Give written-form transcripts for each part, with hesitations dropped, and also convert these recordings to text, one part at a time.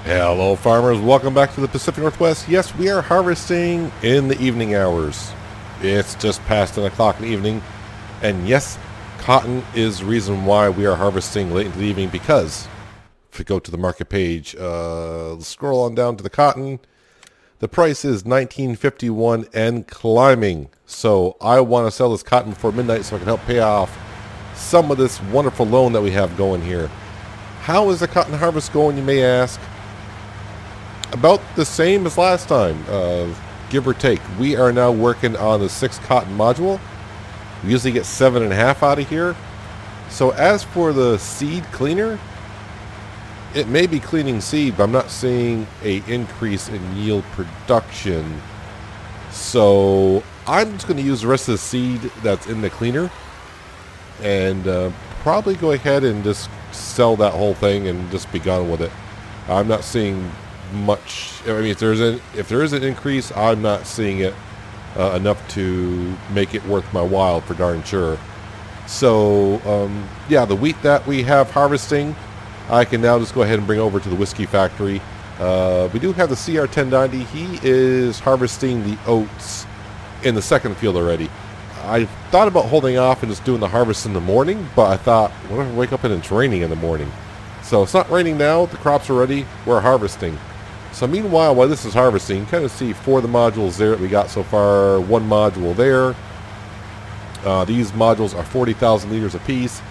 Hello farmers, welcome back to the Pacific Northwest. Yes, we are harvesting in the evening hours. It's just past 10 o'clock in the evening. And yes, cotton is the reason why we are harvesting late into the evening, because if we go to the market page, scroll on down to the cotton, the price is $19.51 and climbing. So I want to sell this cotton before midnight so I can help pay off some of this wonderful loan that we have going here. How is the cotton harvest going, you may ask? About the same as last time, give or take. We are now working on the 6 cotton module. We usually get 7.5 out of here. So as for the seed cleaner, it may be cleaning seed, but I'm not seeing an increase in yield production. So I'm just going to use the rest of the seed that's in the cleaner and probably go ahead and just sell that whole thing and just be gone with it. I'm not seeing much. I mean, if there is an increase, I'm not seeing it enough to make it worth my while for darn sure. So yeah, the wheat that we have harvesting, I can now just go ahead and bring over to the whiskey factory. We do have the CR1090. He is harvesting the oats in the second field already. I thought about holding off and just doing the harvest in the morning, but I thought, what if I wake up and it's raining in the morning? So it's not raining now, the crops are ready, we're harvesting. So meanwhile, while this is harvesting, you kind of see 4 of the modules there that we got so far, 1 module there. These modules are 40,000 liters apiece.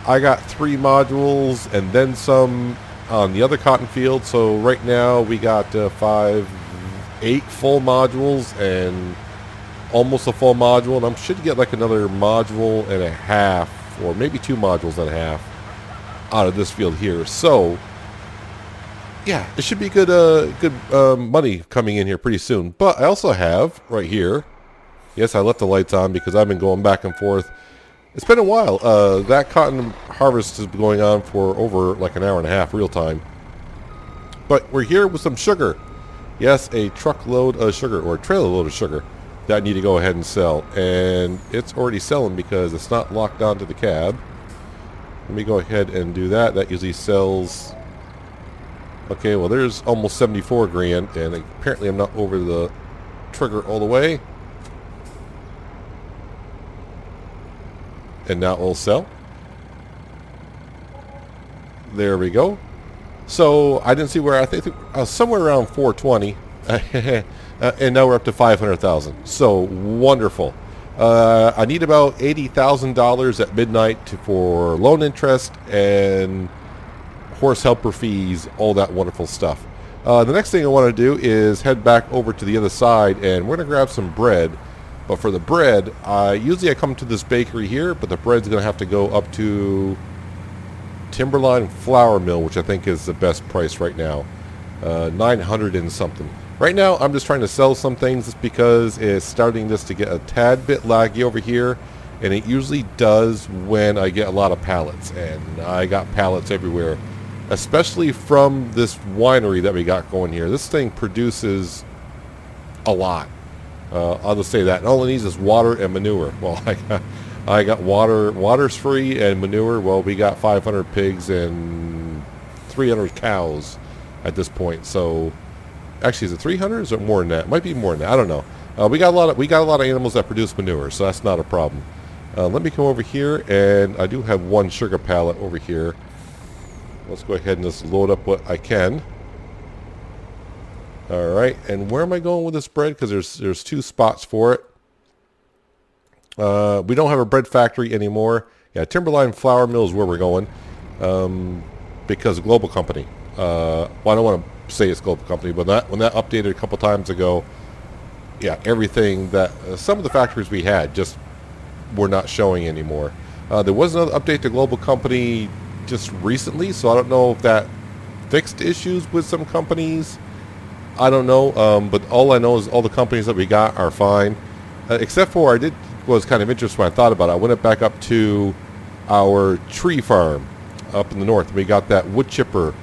I got 3 modules and then some on the other cotton field. So right now we got 8 full modules and almost a full module. And I should get like another module and a half, or maybe 2 modules and a half out of this field here. So yeah, it should be good money coming in here pretty soon. But I also have right here, yes, I left the lights on because I've been going back and forth. It's been a while. That cotton harvest has been going on for over like an hour and a half real time. But we're here with some sugar. Yes, a truckload of sugar, or a trailer load of sugar that I need to go ahead and sell. And it's already selling because it's not locked onto the cab. Let me go ahead and do that. That usually sells... Okay, well there's almost 74 grand, and apparently I'm not over the trigger all the way. And now it'll sell. There we go. So I didn't see where, I think I was somewhere around 420. And now we're up to 500,000. So wonderful. I need about $80,000 at midnight for loan interest and horse helper fees, all that wonderful stuff. The next thing I want to do is head back over to the other side, and we're going to grab some bread. But for the bread, usually I come to this bakery here, but the bread's going to have to go up to Timberline Flour Mill, which I think is the best price right now. 900 and something. Right now, I'm just trying to sell some things just because it's starting just to get a tad bit laggy over here. And it usually does when I get a lot of pallets. And I got pallets everywhere, especially from this winery that we got going here. This thing produces a lot. I'll just say that. And all it needs is water and manure. Well, I got water. Water's free, and manure, well, we got 500 pigs and 300 cows at this point. So, actually, is it 300? Or is it more than that? It might be more than that. I don't know. We got a lot of animals that produce manure, so that's not a problem. Let me come over here, and I do have 1 sugar pallet over here. Let's go ahead and just load up what I can. Alright, and where am I going with this bread? Because there's 2 spots for it. We don't have a bread factory anymore. Yeah, Timberline Flour Mill is where we're going. Because Global Company. Well, I don't want to say it's Global Company, but when that updated a couple times ago, yeah, everything that... some of the factories we had just were not showing anymore. There was another update to Global Company just recently, so I don't know if that fixed issues with some companies. I don't know, but all I know is all the companies that we got are fine, except for was kind of interested when I thought about it. I went back up to our tree farm up in the north. We got that wood chipper,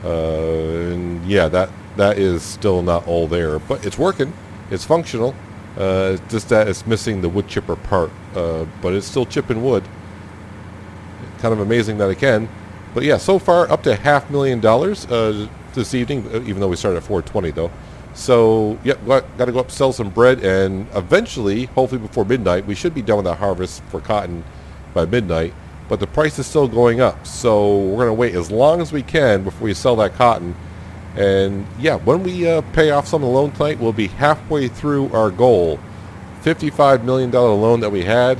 and yeah, that is still not all there, but it's working. It's functional. Just that it's missing the wood chipper part, but it's still chipping wood. Kind of amazing that it can. But yeah, so far up to $500,000 this evening, even though we started at 4:20 though. So, yep, got to go up, sell some bread, and eventually, hopefully before midnight, we should be done with the harvest for cotton by midnight. But the price is still going up, so we're going to wait as long as we can before we sell that cotton. And yeah, when we pay off some of the loan tonight, we'll be halfway through our goal. $55 million loan that we had,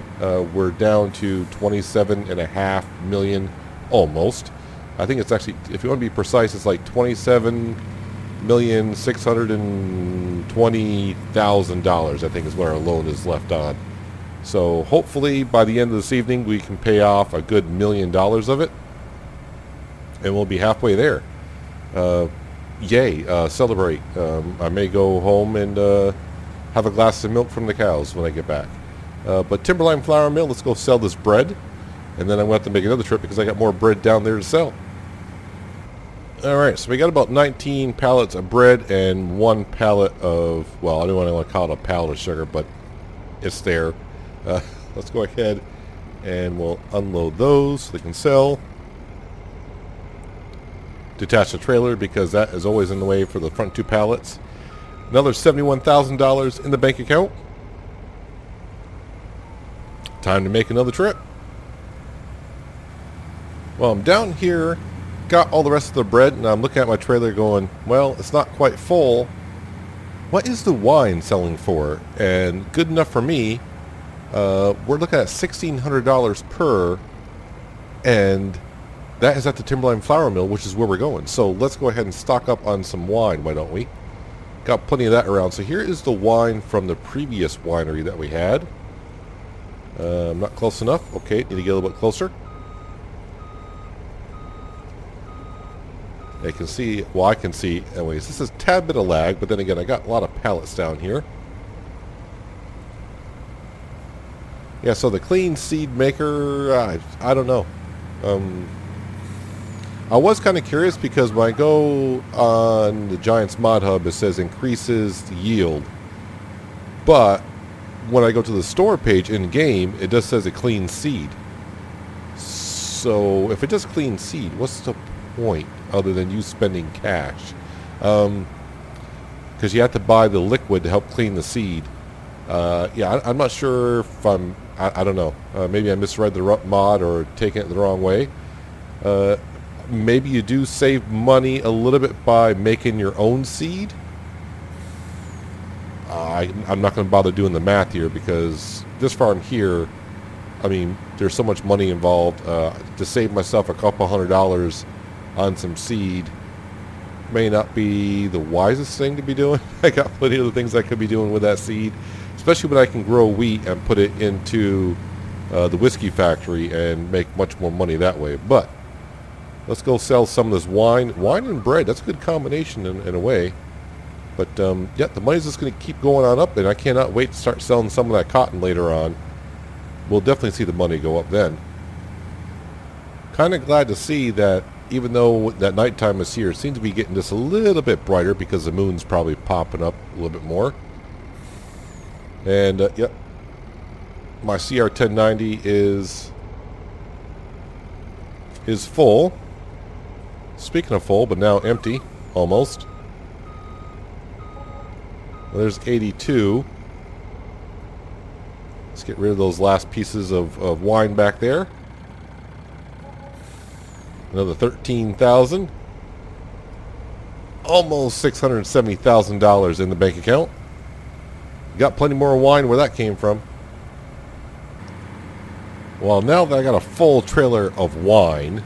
we're down to $27.5 million almost. I think it's actually, if you want to be precise, it's like $27,620,000, I think is what our loan is left on. So hopefully by the end of this evening we can pay off a good $1 million of it, and we'll be halfway there. Yay, celebrate. I may go home and have a glass of milk from the cows when I get back. But Timberline Flour Mill, let's go sell this bread, and then I'm going to have to make another trip because I got more bread down there to sell. Alright, so we got about 19 pallets of bread and 1 pallet of, well, I don't want to call it a pallet of sugar, but it's there. Let's go ahead and we'll unload those so they can sell. Detach the trailer because that is always in the way for the front 2 pallets. Another $71,000 in the bank account. Time to make another trip. Well, I'm down here, got all the rest of the bread, and I'm looking at my trailer going, well, it's not quite full. What is the wine selling for? And good enough for me, we're looking at $1,600 per, and that is at the Timberline Flour Mill, which is where we're going. So let's go ahead and stock up on some wine, why don't we? Got plenty of that around. So here is the wine from the previous winery that we had. I'm not close enough. Okay, need to get a little bit closer. I can see, well, I can see, anyways, this is a tad bit of lag, but then again, I got a lot of pallets down here. Yeah, so the clean seed maker, I don't know. I was kind of curious because when I go on the Giants Mod Hub, it says increases the yield. But when I go to the store page in game, it just says a clean seed. So if it does clean seed, what's the point other than you spending cash? Because you have to buy the liquid to help clean the seed. Yeah, I'm not sure if I don't know. Maybe I misread the mod or taken it the wrong way. Maybe you do save money a little bit by making your own seed. I'm not going to bother doing the math here because this farm here, I mean, there's so much money involved. To save myself a couple $100 on some seed may not be the wisest thing to be doing. I got plenty of other things I could be doing with that seed, especially when I can grow wheat and put it into the whiskey factory and make much more money that way. But let's go sell some of this wine. Wine and bread, that's a good combination in a way. But yeah, the money's just going to keep going on up, and I cannot wait to start selling some of that cotton later on. We'll definitely see the money go up then. Kind of glad to see that even though that nighttime is here, it seems to be getting just a little bit brighter because the moon's probably popping up a little bit more. And yep, my CR 1090 is full. Speaking of full, but now empty, almost. Well, there's 82. Let's get rid of those last pieces of wine back there. Another 13,000. Almost $670,000 in the bank account. Got plenty more wine where that came from. Well, now that I got a full trailer of wine,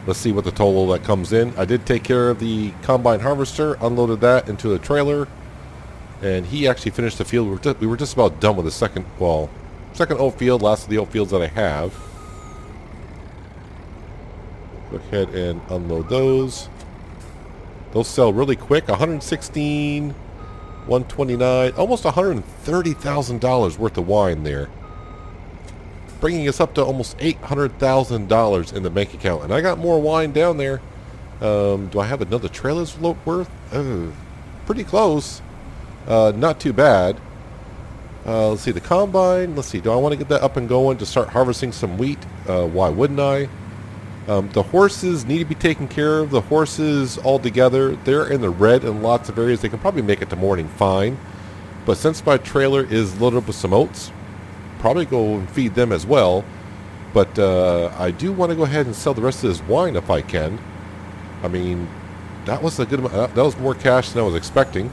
let's see what the total that comes in. I did take care of the combine harvester, unloaded that into the trailer, and he actually finished the field. We were just about done with the second oat field, last of the oat fields that I have. Go ahead and unload those. Those sell really quick. 116, 129, almost $130,000 worth of wine there, bringing us up to almost $800,000 in the bank account. And I got more wine down there. Do I have another trailer's worth? Pretty close. Not too bad. Let's see, the combine. Let's see, do I want to get that up and going to start harvesting some wheat? Why wouldn't I? The horses need to be taken care of. The horses altogether, they're in the red in lots of areas. They can probably make it to morning fine. But since my trailer is loaded up with some oats, probably go and feed them as well. But I do want to go ahead and sell the rest of this wine if I can. I mean, that was a good amount. That was more cash than I was expecting.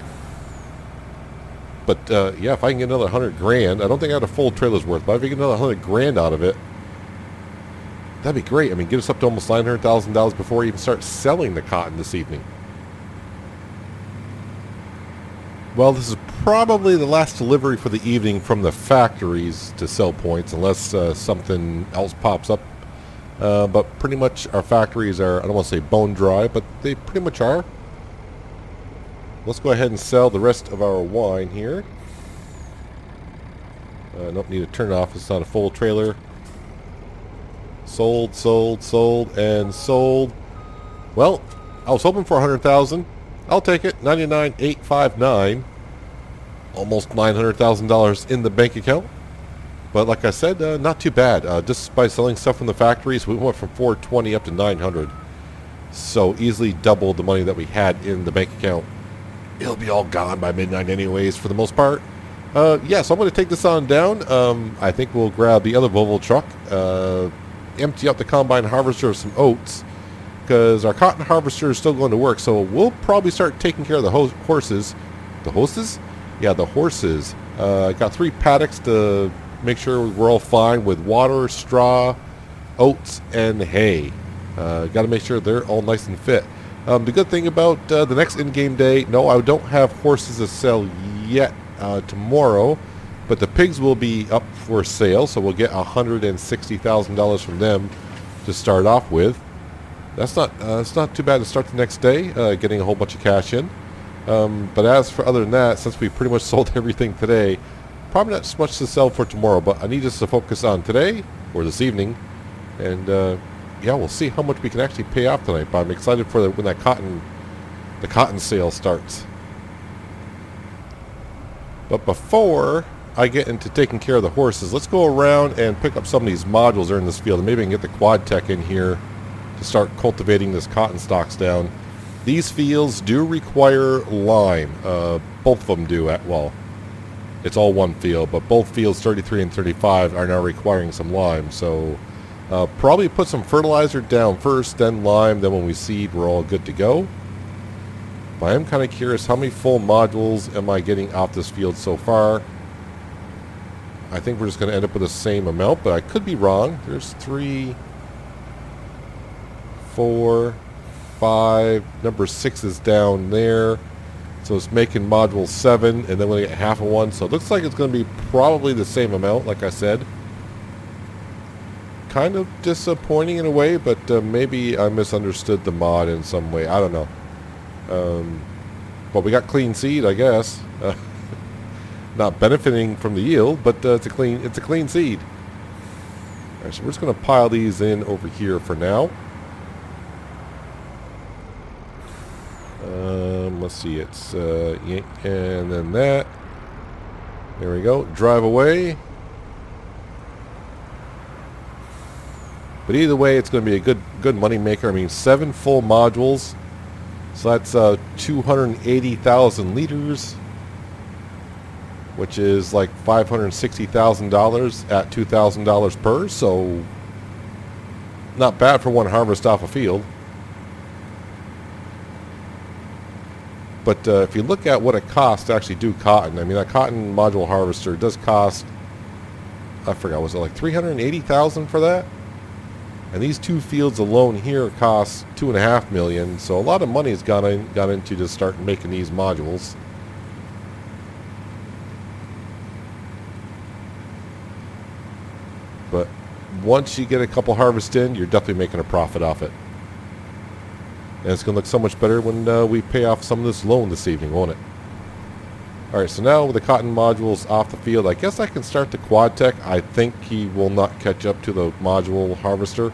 But yeah, if I can get another 100 grand, I don't think I had a full trailer's worth, but if I can get another 100 grand out of it, that'd be great. I mean, get us up to almost $900,000 before we even start selling the cotton this evening. Well, this is probably the last delivery for the evening from the factories to sell points, unless something else pops up. But pretty much our factories are, I don't want to say bone dry, but they pretty much are. Let's go ahead and sell the rest of our wine here. Don't need to turn it off. It's not a full trailer. Sold, sold, sold, and sold. Well, I was hoping for 100,000. I'll take it. 99,859. Almost $900,000 in the bank account. But like I said, not too bad. Just by selling stuff from the factories, we went from 420 up to 900. So easily doubled the money that we had in the bank account. It'll be all gone by midnight anyways for the most part. Yeah, so I'm going to take this on down. I think we'll grab the other Volvo truck. Empty out the combine harvester of some oats. Because our cotton harvester is still going to work. So we'll probably start taking care of the horses. The horses? Yeah, the horses. I got 3 paddocks to make sure we're all fine with water, straw, oats, and hay. Got to make sure they're all nice and fit. The good thing about the next in-game day, no, I don't have horses to sell yet tomorrow, but the pigs will be up for sale, so we'll get $160,000 from them to start off with. That's not it's not too bad to start the next day, getting a whole bunch of cash in. But as for other than that, since we pretty much sold everything today, probably not so much to sell for tomorrow, but I need us to focus on today or this evening, and yeah, we'll see how much we can actually pay off tonight. But I'm excited for when that the cotton sale starts. But before I get into taking care of the horses, let's go around and pick up some of these modules that are in this field, and maybe I can get the quad tech in here to start cultivating this cotton stalks down. These fields do require lime. Both of them do. Well, it's all one field, but both fields 33 and 35 are now requiring some lime. So probably put some fertilizer down first, then lime, then when we seed, we're all good to go. But I am kind of curious, how many full modules am I getting off this field so far? I think we're just going to end up with the same amount, but I could be wrong. There's 3, 4, 5. Number 6 is down there. So it's making module 7, and then we're going to get half of one. So it looks like it's going to be probably the same amount, like I said. Kind of disappointing in a way, but maybe I misunderstood the mod in some way. I don't know. But we got clean seed, I guess. Not benefiting from the yield, but it's a clean seed. All right, so we're just going to pile these in over here for now. Let's see, it's yank, and then that. There we go. Drive away. But either way, it's going to be a good money maker. I mean, 7 full modules. So that's 280,000 liters, which is like $560,000 at $2,000 per. So not bad for one harvest off a field. But if you look at what it costs to actually do cotton, I mean, that cotton module harvester does cost, I forgot, was it like $380,000 for that? And these 2 fields alone here cost $2.5 million. So a lot of money has gone into just start making these modules. But once you get a couple harvests in, you're definitely making a profit off it. And it's going to look so much better when we pay off some of this loan this evening, won't it? Alright, so now with the cotton modules off the field, I guess I can start the quad tech. I think he will not catch up to the module harvester.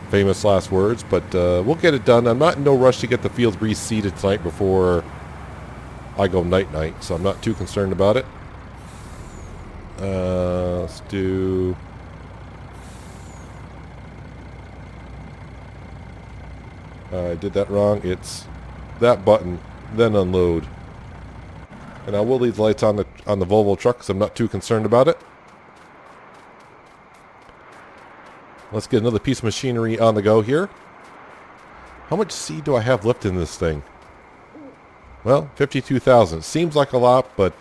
Famous last words, but we'll get it done. I'm not in no rush to get the fields reseeded tonight before I go night-night, so I'm not too concerned about it. Let's do I did that wrong. It's that button, then unload. And I will leave the lights on the Volvo truck because I'm not too concerned about it. Let's get another piece of machinery on the go here. How much seed do I have left in this thing? Well, 52,000. Seems like a lot, but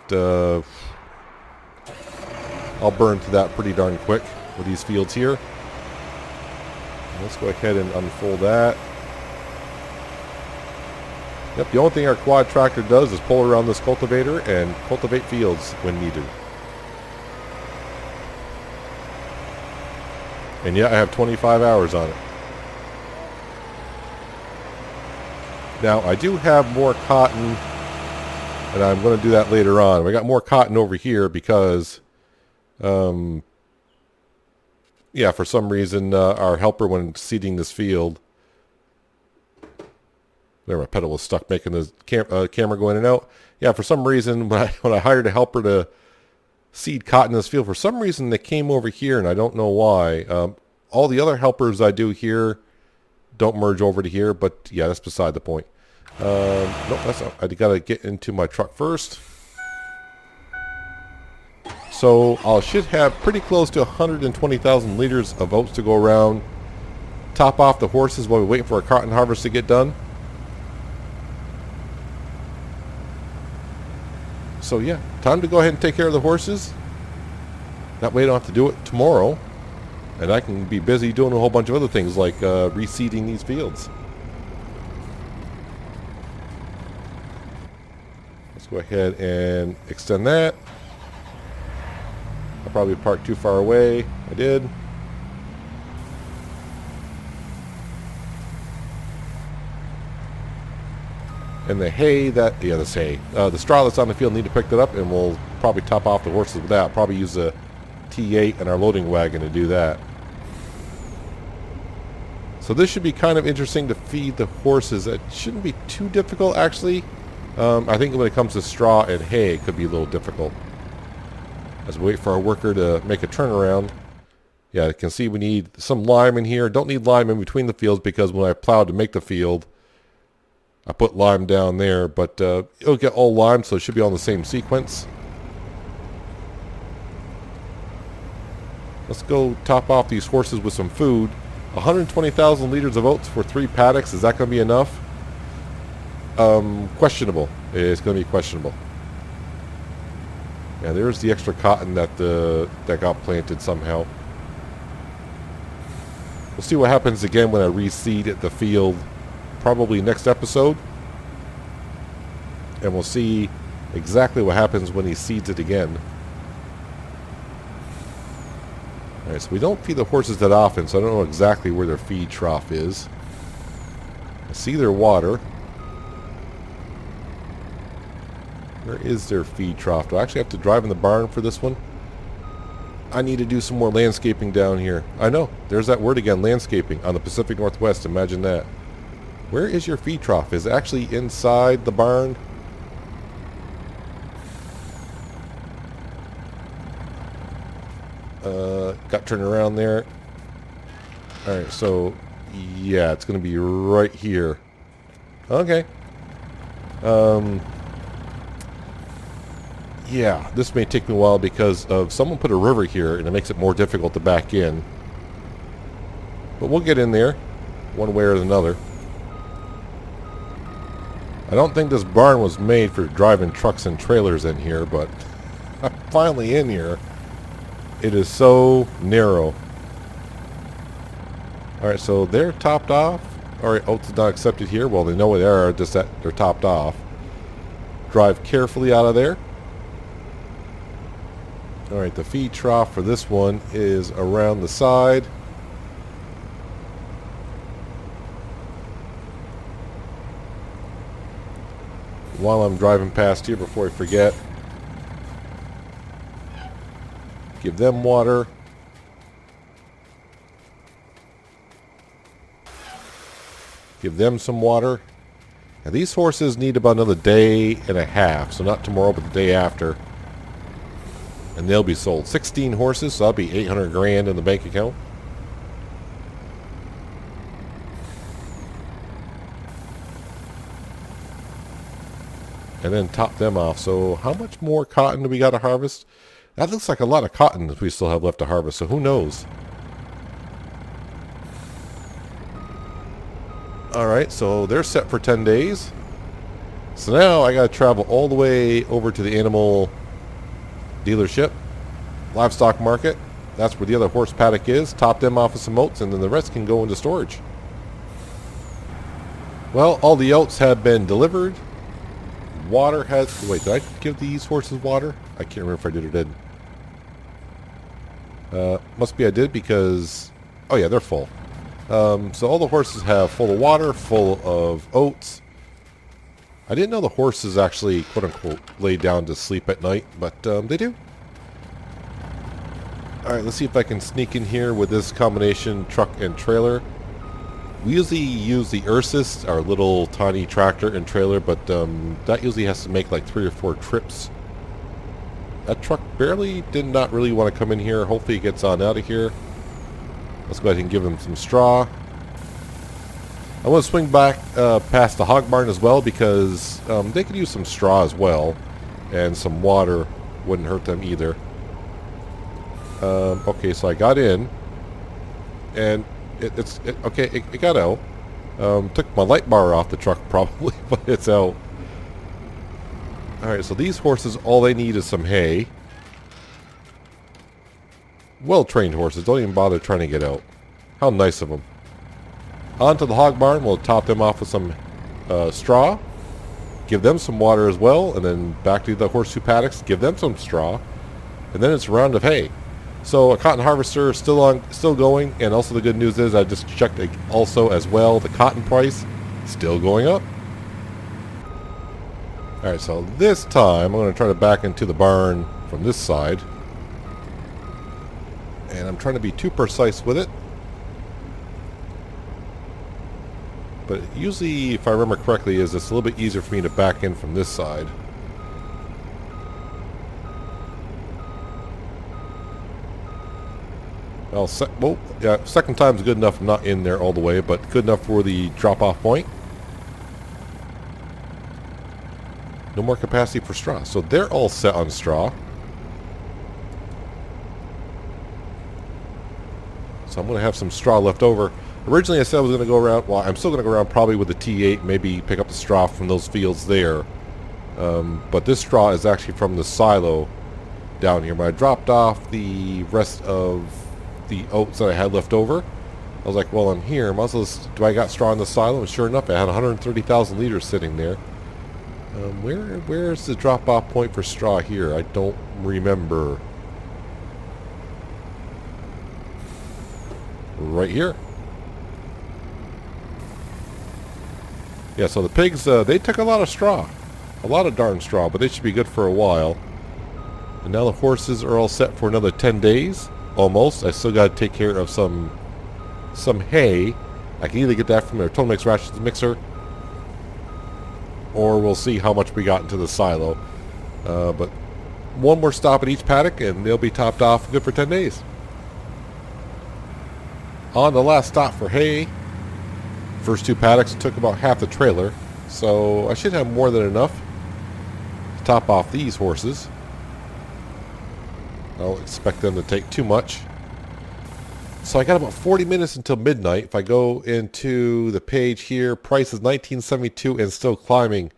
I'll burn to that pretty darn quick with these fields here. Let's go ahead and unfold that. Yep, the only thing our quad tractor does is pull around this cultivator and cultivate fields when needed. And yeah, I have 25 hours on it. Now, I do have more cotton, and I'm going to do that later on. We got more cotton over here because, yeah, for some reason, our helper, when seeding this field, there, my pedal was stuck making the camera go in and out. Yeah, for some reason, when I hired a helper to seed cotton in this field, for some reason they came over here, and I don't know why. All the other helpers I do here don't merge over to here, but yeah, that's beside the point. Nope, that's not. I got to get into my truck first. So I should have pretty close to 120,000 liters of oats to go around. Top off the horses while we wait for our cotton harvest to get done. So yeah, time to go ahead and take care of the horses. That way I don't have to do it tomorrow. And I can be busy doing a whole bunch of other things like reseeding these fields. Let's go ahead and extend that. I probably parked too far away. I did. And the hay that, yeah, this hay. The straw that's on the field, need to pick that up, and we'll probably top off the horses with that. Probably use a T8 and our loading wagon to do that. So this should be kind of interesting to feed the horses. It shouldn't be too difficult, actually. I think when it comes to straw and hay, it could be a little difficult. As we wait for our worker to make a turnaround. Yeah, you can see we need some lime in here. Don't need lime in between the fields because when I plowed to make the field, I put lime down there, but it'll get all lime, so it should be on the same sequence. Let's go top off these horses with some food. 120,000 liters of oats for 3 paddocks. Is that going to be enough? Questionable. It's going to be questionable. Yeah, there's the extra cotton that got planted somehow. We'll see what happens again when I reseed at the field, probably next episode. And we'll see exactly what happens when he seeds it again. Alright, so we don't feed the horses that often, so I don't know exactly where their feed trough is. I see their water. Where is their feed trough? Do I actually have to drive in the barn for this one? I need to do some more landscaping down here. I know, there's that word again, landscaping, on the Pacific Northwest. Imagine that. Where is your feed trough? Is it actually inside the barn? Got turned around there. Alright, so yeah, it's going to be right here. Okay. Yeah, this may take me a while because of someone put a river here and it makes it more difficult to back in. But we'll get in there one way or another. I don't think this barn was made for driving trucks and trailers in here, but I'm finally in here. It is so narrow. Alright, so they're topped off. Alright, oats is not accepted here. Well, they know where they are, just that they're topped off. Drive carefully out of there. Alright, the feed trough for this one is around the side. While I'm driving past here, before I forget, give them water. Give them some water. Now these horses need about another day and a half, so not tomorrow, but the day after. And they'll be sold. 16 horses, so that'll be 800 grand in the bank account. and then top them off. So how much more cotton do we got to harvest? That looks like a lot of cotton that we still have left to harvest, so who knows? Alright, so they're set for 10 days. So now I gotta travel all the way over to the animal dealership, livestock market. That's where the other horse paddock is. Top them off with some oats, and then the rest can go into storage. Well, all the oats have been delivered. Water has... Wait, did I give these horses water? I can't remember if I did or didn't. Must be I did because... Oh yeah, they're full. So all the horses have full of water, full of oats. I didn't know the horses actually, quote-unquote, lay down to sleep at night, but they do. Alright, let's see if I can sneak in here with this combination truck and trailer. We usually use the Ursus, our little tiny tractor and trailer, but that usually has to make like 3 or 4 trips. That truck barely did not really want to come in here. Hopefully it gets on out of here. Let's go ahead and give him some straw. I want to swing back past the hog barn as well because they could use some straw as well, and some water wouldn't hurt them either. Okay, so I got in, and it got out. Took my light bar off the truck probably, but it's out. Alright, so these horses, all they need is some hay. Well-trained horses, don't even bother trying to get out. How nice of them. Onto the hog barn, we'll top them off with some straw. Give them some water as well, and then back to the horseshoe paddocks, give them some straw. And then it's a round of hay. So a cotton harvester is still going, and also the good news is I just checked also as well, the cotton price still going up. Alright, so this time I'm going to try to back into the barn from this side. And I'm trying to be too precise with it. But usually, if I remember correctly, it's a little bit easier for me to back in from this side. Well, second time's good enough. I'm not in there all the way, but good enough for the drop-off point. No more capacity for straw. So they're all set on straw. So I'm going to have some straw left over. Originally I said I was going to go around, well, I'm still going to go around probably with the T8, maybe pick up the straw from those fields there. But this straw is actually from the silo down here. When I dropped off the rest of the oats that I had left over, I was like, well, I'm here. Do I got straw in the silo? And sure enough, I had 130,000 liters sitting there. Where's the drop-off point for straw here? I don't remember. Right here. Yeah, so the pigs, they took a lot of straw. A lot of darn straw, but they should be good for a while. And now the horses are all set for another 10 days. Almost. I still got to take care of some hay. I can either get that from their Total Mix Rations mixer, or we'll see how much we got into the silo. But one more stop at each paddock, and they'll be topped off good for 10 days. On the last stop for hay, first 2 paddocks took about half the trailer, so I should have more than enough to top off these horses. I don't expect them to take too much. So I got about 40 minutes until midnight. If I go into the page here, price is 1972 and still climbing.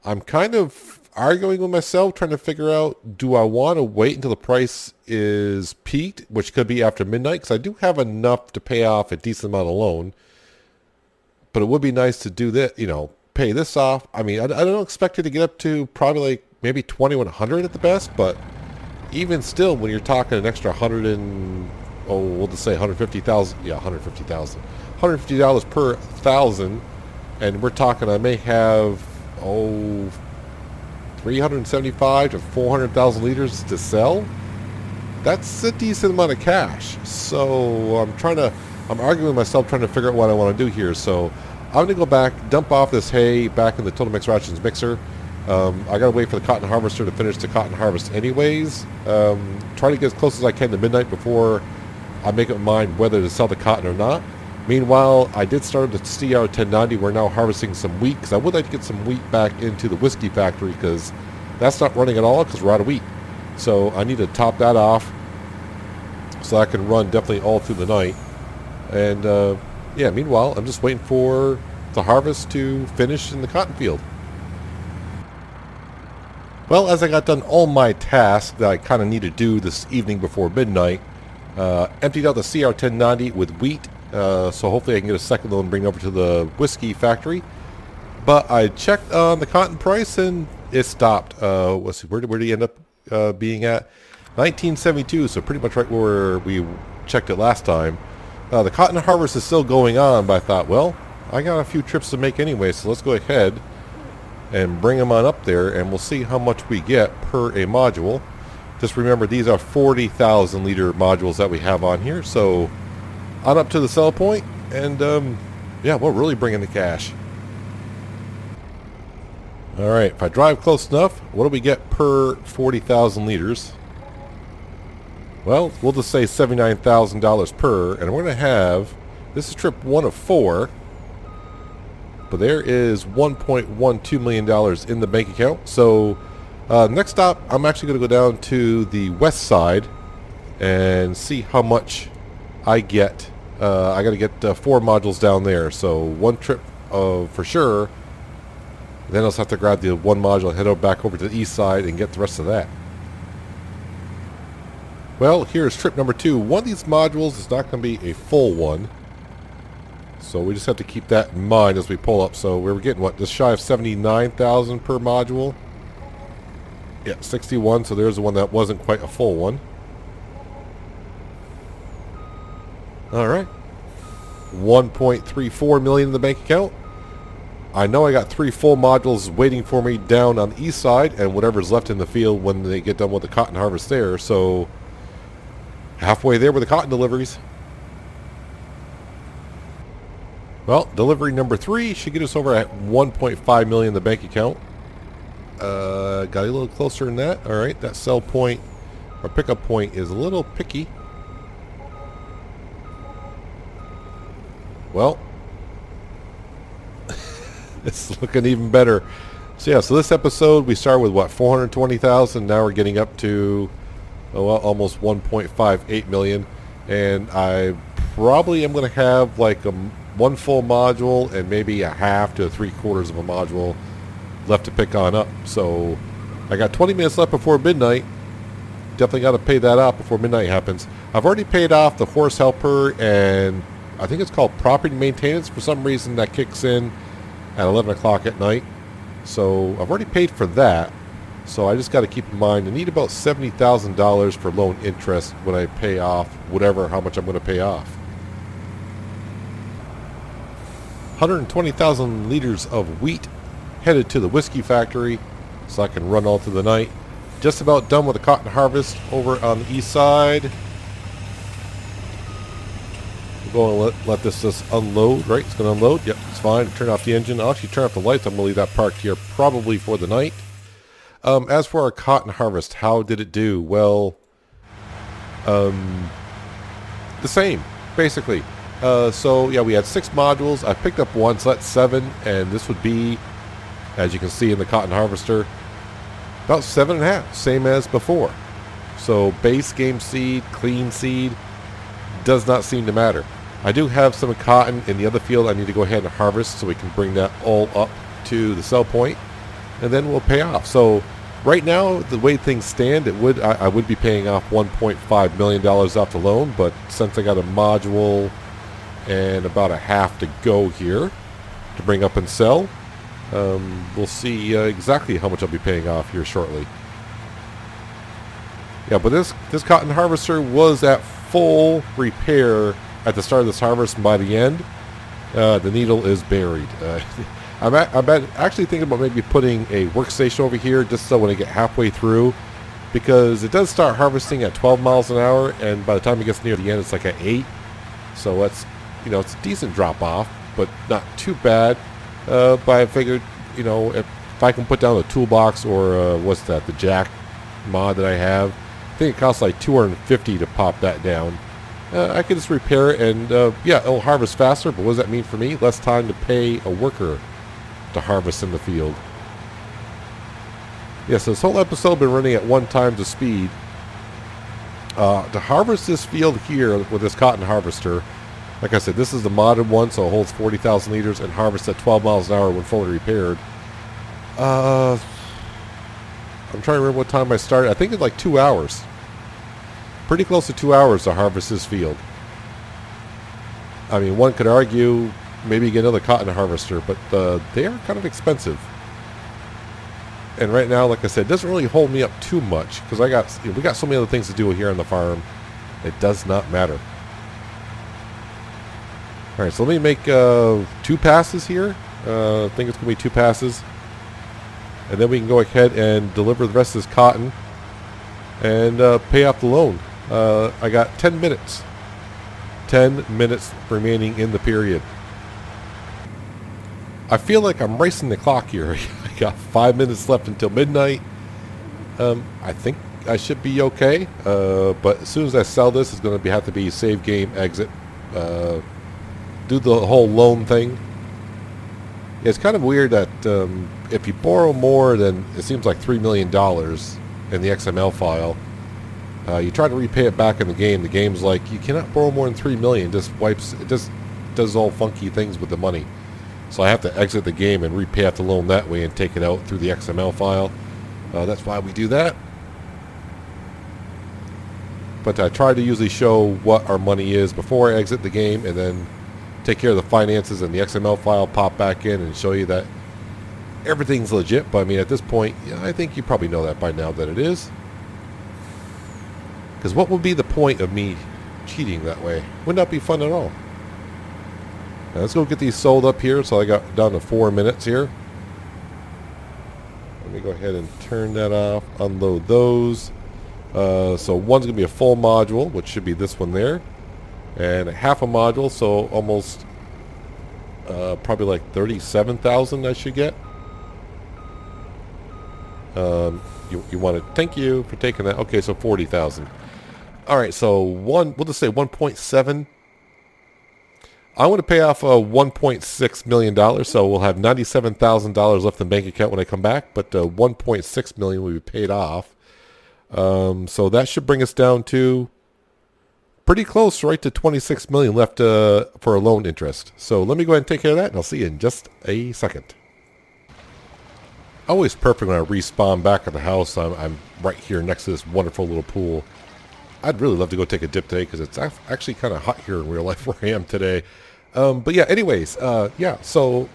I'm kind of arguing with myself, trying to figure out, do I want to wait until the price is peaked, which could be after midnight, because I do have enough to pay off a decent amount of loan. But it would be nice to do that, pay this off. I mean, I don't expect it to get up to probably like maybe 2,100 at the best, but even still, when you're talking an extra we'll just say 150,000. Yeah, 150,000. $150 per 1,000, and we're talking I may have 375 to 400,000 liters to sell. That's a decent amount of cash. So I'm arguing with myself, trying to figure out what I want to do here. So I'm going to go back, dump off this hay back in the Total Mix Rations mixer. I got to wait for the cotton harvester to finish the cotton harvest anyways. Try to get as close as I can to midnight before I make up my mind whether to sell the cotton or not. Meanwhile, I did start the CR 1090. We're now harvesting some wheat because I would like to get some wheat back into the whiskey factory because that's not running at all because we're out of wheat. So I need to top that off so I can run definitely all through the night. And yeah, meanwhile, I'm just waiting for the harvest to finish in the cotton field. Well, as I got done all my tasks that I kind of need to do this evening before midnight, emptied out the CR 1090 with wheat. So hopefully I can get a second load and bring it over to the whiskey factory. But I checked on the cotton price and it stopped. Let's see, where did he end up being at? 1972, so pretty much right where we checked it last time. The cotton harvest is still going on, but I thought, well, I got a few trips to make anyway, so let's go ahead and bring them on up there, and we'll see how much we get per a module. Just remember, these are 40,000 liter modules that we have on here, so on up to the sell point, and yeah, we'll really bring in the cash. Alright, if I drive close enough, what do we get per 40,000 liters? Well, we'll just say $79,000 per, and we're going to have, this is trip 1 of 4, but there is $1.12 million in the bank account. So next stop, I'm actually going to go down to the west side and see how much I get. I got to get 4 modules down there, so one trip for sure. Then I'll just have to grab the one module, head back over to the east side, and get the rest of that. Well, here's trip number 2. One of these modules is not going to be a full one, so we just have to keep that in mind as we pull up. So we were getting, what, just shy of 79,000 per module? Yeah, 61, so there's the one that wasn't quite a full one. Alright. 1.34 million in the bank account. I know I got 3 full modules waiting for me down on the east side, and whatever's left in the field when they get done with the cotton harvest there. So halfway there with the cotton deliveries. Well, delivery number 3 should get us over at 1.5 million in the bank account. Got a little closer than that. Alright, that sell point or pickup point is a little picky. Well, it's looking even better. So yeah, so this episode we started with what, 420,000. Now we're getting up to well, almost 1.58 million, and I probably am going to have like one full module and maybe a half to 3/4 of a module left to pick on up. So I got 20 minutes left before midnight. Definitely got to pay that off before midnight happens. I've already paid off the horse helper, and I think it's called property maintenance. For some reason that kicks in at 11 o'clock at night. So I've already paid for that. So I just got to keep in mind I need about $70,000 for loan interest when I pay off how much I'm going to pay off. 120,000 liters of wheat headed to the whiskey factory so I can run all through the night. Just about done with the cotton harvest over on the east side. Going to let this just unload, right? It's going to unload. Yep, it's fine. Turn off the engine. I'll actually turn off the lights. I'm going to leave that parked here probably for the night. As for our cotton harvest, how did it do? Well, the same, basically. So, yeah, we had 6 modules. I picked up 1, so that's 7. And this would be, as you can see in the cotton harvester, about 7.5, same as before. So, base game seed, clean seed, does not seem to matter. I do have some cotton in the other field I need to go ahead and harvest so we can bring that all up to the sell point, and then we'll pay off. So right now, the way things stand, I would be paying off $1.5 million off the loan, but since I got a module and about a half to go here to bring up and sell, we'll see exactly how much I'll be paying off here shortly. Yeah, but this cotton harvester was at full repair at the start of this harvest, and by the end, the needle is buried. I'm actually thinking about maybe putting a workstation over here just so when I get halfway through, because it does start harvesting at 12 miles an hour, and by the time it gets near the end, it's like at 8. So that's, it's a decent drop off, but not too bad. But I figured, if I can put down a toolbox or the jack mod that I have, I think it costs like $250 to pop that down. I could just repair it and, yeah, it'll harvest faster, but what does that mean for me? Less time to pay a worker to harvest in the field. Yeah, so this whole episode been running at 1 time the speed. To harvest this field here with this cotton harvester, like I said, this is the modded one, so it holds 40,000 liters and harvests at 12 miles an hour when fully repaired. I'm trying to remember what time I started. I think it's like 2 hours. Pretty close to 2 hours to harvest this field. I mean, one could argue maybe get another cotton harvester, but they are kind of expensive. And right now, like I said, it doesn't really hold me up too much because we got so many other things to do here on the farm. It does not matter. All right, so let me make 2 passes here. I think it's going to be 2 passes. And then we can go ahead and deliver the rest of this cotton and pay off the loan. I got 10 minutes. 10 minutes remaining in the period. I feel like I'm racing the clock here. I got 5 minutes left until midnight. I think I should be okay. But as soon as I sell this, it's going to have to be save game, exit. Do the whole loan thing. It's kind of weird that if you borrow more than, it seems like $3 million in the XML file, you try to repay it back in the game. The game's like, you cannot borrow more than $3 million. It just does all funky things with the money. So I have to exit the game and repay off the loan that way and take it out through the XML file. That's why we do that. But I try to usually show what our money is before I exit the game and then take care of the finances and the XML file, pop back in and show you that everything's legit. But I mean, at this point, yeah, I think you probably know that by now that it is. Because what would be the point of me cheating that way? Wouldn't that be fun at all? Now let's go get these sold up here. So I got down to 4 minutes here. Let me go ahead and turn that off, unload those. So one's going to be a full module, which should be this one there. And half a module, so almost probably like 37,000 I should get. You want to, thank you for taking that. Okay, so 40,000. All right, so we'll just say 1.7. I want to pay off $1.6 million, so we'll have $97,000 left in the bank account when I come back, but $1.6 million will be paid off. So that should bring us down to pretty close, right to $26 million left for a loan interest. So let me go ahead and take care of that, and I'll see you in just a second. Always perfect when I respawn back at the house. I'm right here next to this wonderful little pool. I'd really love to go take a dip today because it's actually kind of hot here in real life where I am today. But yeah, anyways, yeah, so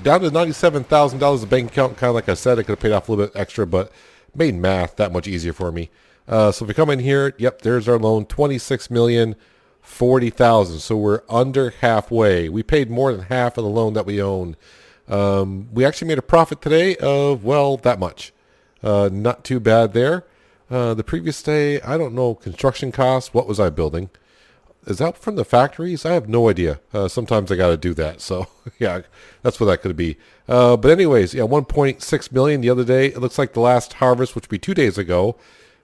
down to $97,000 in the bank account. Kind of like I said, I could have paid off a little bit extra, but made math that much easier for me. So if we come in here, yep, there's our loan, $26,040,000. So we're under halfway. We paid more than half of the loan that we own. We actually made a profit today of, well, that much. Not too bad there. The previous day, I don't know, construction costs. What was I building? Is that from the factories? I have no idea. Sometimes I got to do that. So yeah, that's what that could be. But anyways, yeah, 1.6 million the other day. It looks like the last harvest, which would be 2 days ago,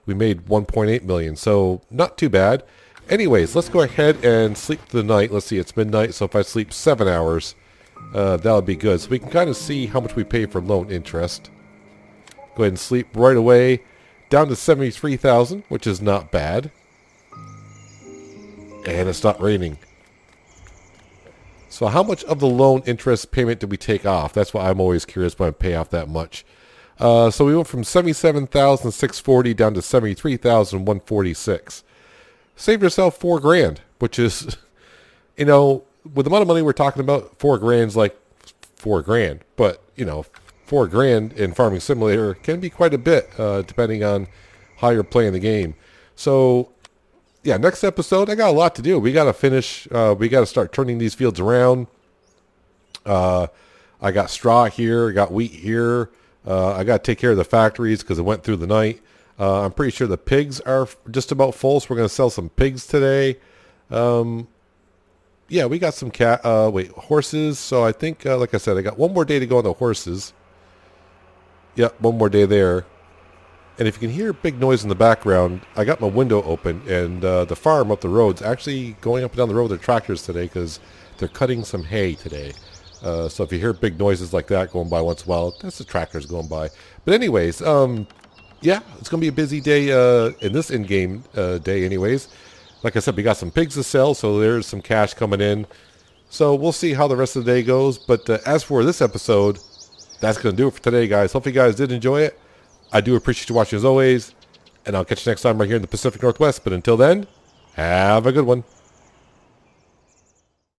we made 1.8 million. So not too bad. Anyways, let's go ahead and sleep through the night. Let's see, it's midnight. So if I sleep 7 hours, that would be good. So we can kind of see how much we pay for loan interest. Go ahead and sleep right away. Down to 73,000, which is not bad. And it's not raining. So how much of the loan interest payment did we take off? That's why I'm always curious when I pay off that much. So we went from 77,640 down to 73,146. Saved yourself $4,000, which is, you know, with the amount of money we're talking about, $4,000's like $4,000. But, you know, $4,000 in Farming Simulator can be quite a bit, depending on how you're playing the game. So, yeah, next episode, I got a lot to do. We got to finish, we got to start turning these fields around. I got straw here, I got wheat here. I got to take care of the factories because it went through the night. I'm pretty sure the pigs are just about full, so we're going to sell some pigs today. Yeah, we got some horses. So I think, like I said, I got one more day to go on the horses. Yep, one more day there. And if you can hear a big noise in the background, I got my window open, and the farm up the road's actually going up and down the road with their tractors today because they're cutting some hay today. So if you hear big noises like that going by once in a while, that's the tractors going by. But anyways, yeah, it's going to be a busy day in this in-game day anyways. Like I said, we got some pigs to sell, so there's some cash coming in. So we'll see how the rest of the day goes. But as for this episode, that's going to do it for today, guys. Hope you guys did enjoy it. I do appreciate you watching as always. And I'll catch you next time right here in the Pacific Northwest. But until then, have a good one.